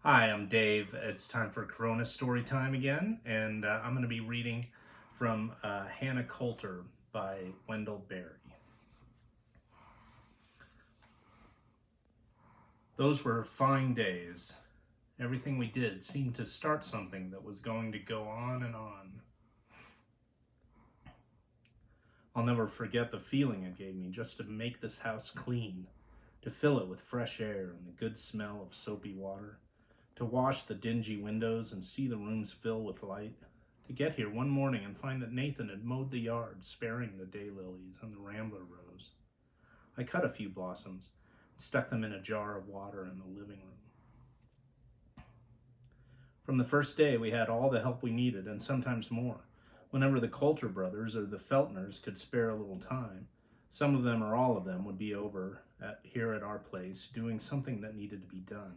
Hi, I'm Dave. It's time for Corona story time again, and I'm going to be reading from Hannah Coulter by Wendell Berry. Those were fine days. Everything we did seemed to start something that was going to go on and on. I'll never forget the feeling it gave me just to make this house clean, to fill it with fresh air and the good smell of soapy water, to wash the dingy windows and see the rooms fill with light, to get here one morning and find that Nathan had mowed the yard, sparing the daylilies and the rambler rose. I cut a few blossoms and stuck them in a jar of water in the living room. From the first day, we had all the help we needed and sometimes more. Whenever the Coulter brothers or the Feltners could spare a little time, some of them or all of them would be over here at our place doing something that needed to be done.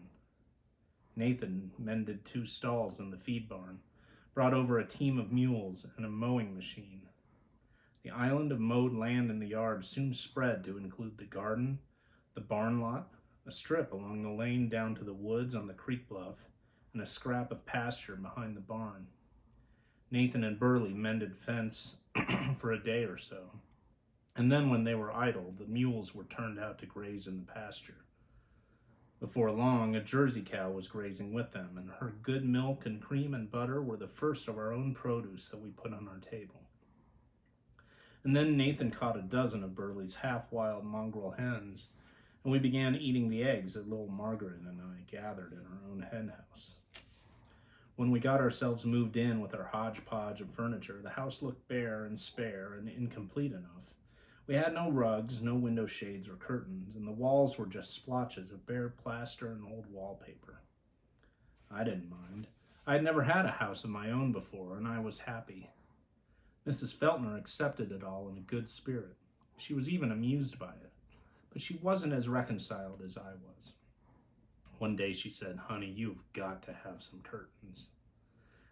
Nathan mended 2 stalls in the feed barn, brought over a team of mules and a mowing machine. The island of mowed land in the yard soon spread to include the garden, the barn lot, a strip along the lane down to the woods on the creek bluff, and a scrap of pasture behind the barn. Nathan and Burley mended fence for a day or so, and then when they were idle, the mules were turned out to graze in the pasture. Before long, a Jersey cow was grazing with them, and her good milk and cream and butter were the first of our own produce that we put on our table. And then Nathan caught a dozen of Burley's half-wild mongrel hens, and we began eating the eggs that little Margaret and I gathered in our own hen house. When we got ourselves moved in with our hodgepodge of furniture, the house looked bare and spare and incomplete enough. We had no rugs, no window shades or curtains, and the walls were just splotches of bare plaster and old wallpaper. I didn't mind. I had never had a house of my own before, and I was happy. Mrs. Feltner accepted it all in a good spirit. She was even amused by it, but she wasn't as reconciled as I was. One day she said, "Honey, you've got to have some curtains."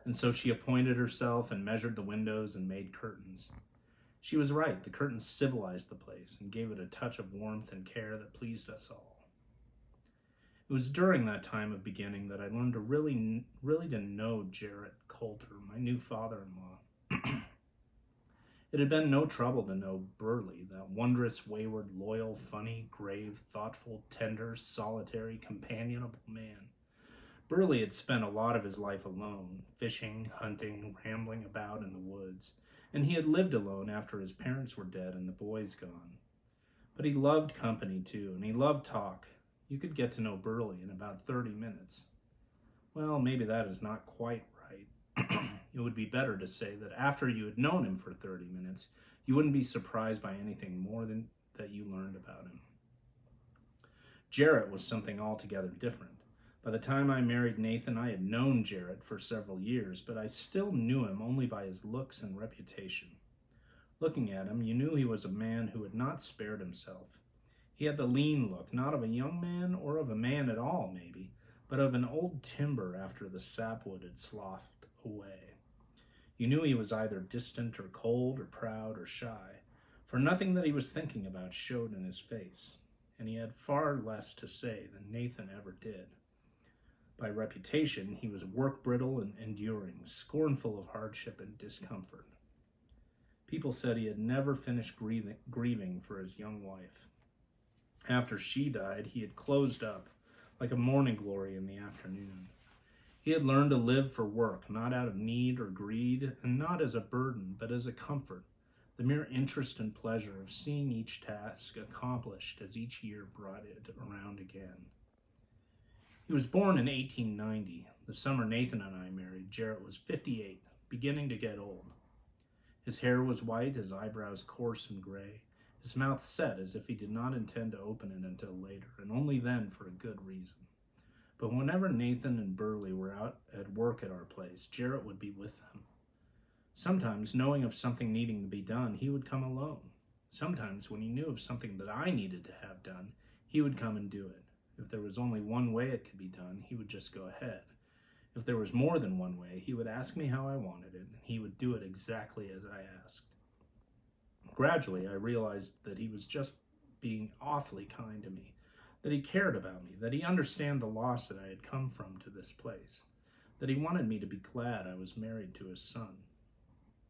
And so she appointed herself and measured the windows and made curtains. She was right. The curtains civilized the place and gave it a touch of warmth and care that pleased us all. It was during that time of beginning that I learned to really to know Jarrett Coulter, my new father-in-law. It had been no trouble to know Burley, that wondrous, wayward, loyal, funny, grave, thoughtful, tender, solitary, companionable man. Burley had spent a lot of his life alone, fishing, hunting, rambling about in the woods, and he had lived alone after his parents were dead and the boys gone. But he loved company too, and he loved talk. You could get to know Burley in about 30 minutes. Well, maybe that is not quite right. It would be better to say that after you had known him for 30 minutes, you wouldn't be surprised by anything more than that you learned about him. Jarrett was something altogether different. By the time I married Nathan, I had known Jarrett for several years, but I still knew him only by his looks and reputation. Looking at him, you knew he was a man who had not spared himself. He had the lean look, not of a young man or of a man at all, maybe, but of an old timber after the sapwood had sloughed away. You knew he was either distant or cold or proud or shy, for nothing that he was thinking about showed in his face, and he had far less to say than Nathan ever did. By reputation, he was work-brittle and enduring, scornful of hardship and discomfort. People said he had never finished grieving for his young wife. After she died, he had closed up, like a morning glory in the afternoon. He had learned to live for work, not out of need or greed, and not as a burden, but as a comfort, the mere interest and pleasure of seeing each task accomplished as each year brought it around again. He was born in 1890. The summer Nathan and I married, Jarrett was 58, beginning to get old. His hair was white, his eyebrows coarse and gray, his mouth set as if he did not intend to open it until later, and only then for a good reason. But whenever Nathan and Burley were out at work at our place, Jarrett would be with them. Sometimes, knowing of something needing to be done, he would come alone. Sometimes, when he knew of something that I needed to have done, he would come and do it. If there was only one way it could be done, he would just go ahead. If there was more than one way, he would ask me how I wanted it, and he would do it exactly as I asked. Gradually, I realized that he was just being awfully kind to me, that he cared about me, that he understood the loss that I had come from to this place, that he wanted me to be glad I was married to his son.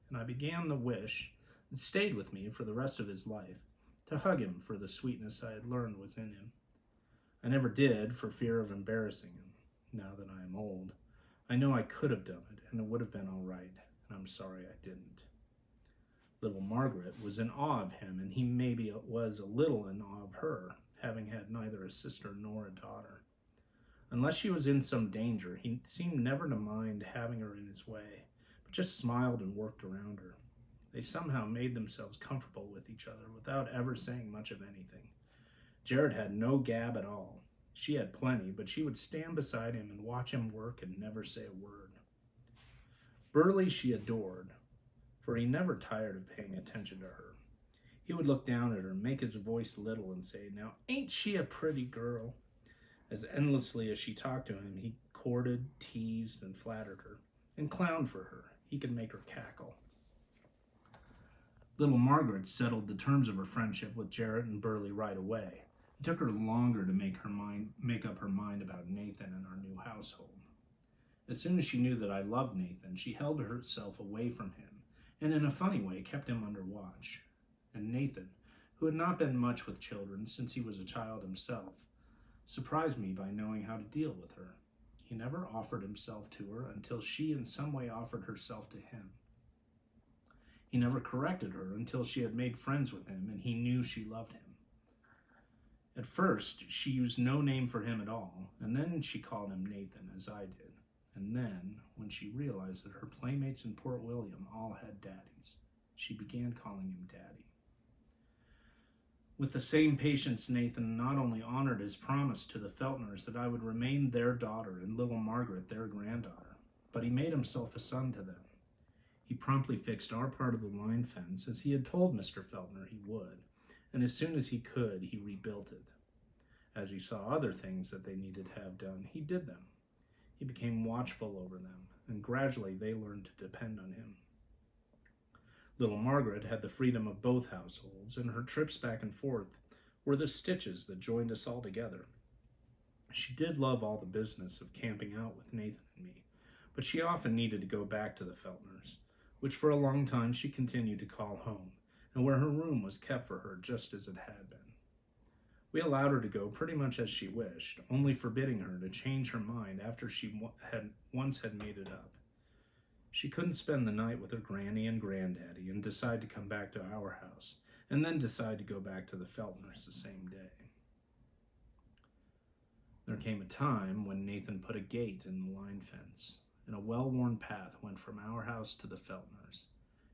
And I began the wish that stayed with me for the rest of his life, to hug him for the sweetness I had learned was in him. I never did for fear of embarrassing him. Now that I am old, I know I could have done it, and it would have been all right, and I'm sorry I didn't. Little Margaret was in awe of him, and he maybe was a little in awe of her, having had neither a sister nor a daughter. Unless she was in some danger, he seemed never to mind having her in his way, but just smiled and worked around her. They somehow made themselves comfortable with each other without ever saying much of anything. Jared had no gab at all. She had plenty, but she would stand beside him and watch him work and never say a word. Burley she adored, for he never tired of paying attention to her. He would look down at her, make his voice little, and say, "Now, ain't she a pretty girl?" As endlessly as she talked to him, he courted, teased, and flattered her, and clowned for her. He could make her cackle. Little Margaret settled the terms of her friendship with Jarrett and Burley right away. It took her longer to make up her mind about Nathan and our new household. As soon as she knew that I loved Nathan, she held herself away from him, and in a funny way kept him under watch. And Nathan, who had not been much with children since he was a child himself, surprised me by knowing how to deal with her. He never offered himself to her until she in some way offered herself to him. He never corrected her until she had made friends with him and he knew she loved him. At first, she used no name for him at all, and then she called him Nathan, as I did. And then, when she realized that her playmates in Port William all had daddies, she began calling him Daddy. With the same patience, Nathan not only honored his promise to the Feltners that I would remain their daughter and little Margaret their granddaughter, but he made himself a son to them. He promptly fixed our part of the line fence, as he had told Mr. Feltner he would, and as soon as he could, he rebuilt it. As he saw other things that they needed to have done, he did them. He became watchful over them, and gradually they learned to depend on him. Little Margaret had the freedom of both households, and her trips back and forth were the stitches that joined us all together. She did love all the business of camping out with Nathan and me, but she often needed to go back to the Feltners, which for a long time she continued to call home, and where her room was kept for her just as it had been. We allowed her to go pretty much as she wished, only forbidding her to change her mind after she once had made it up. She couldn't spend the night with her granny and granddaddy and decide to come back to our house, and then decide to go back to the Feltners the same day. There came a time when Nathan put a gate in the line fence, and a well-worn path went from our house to the Feltners,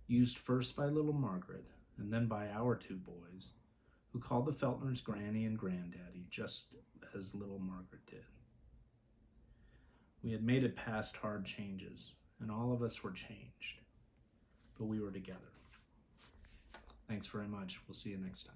used first by little Margaret and then by our two boys, who called the Feltners Granny and Granddaddy, just as little Margaret did. We had made it past hard changes, and all of us were changed, but we were together. Thanks very much. We'll see you next time.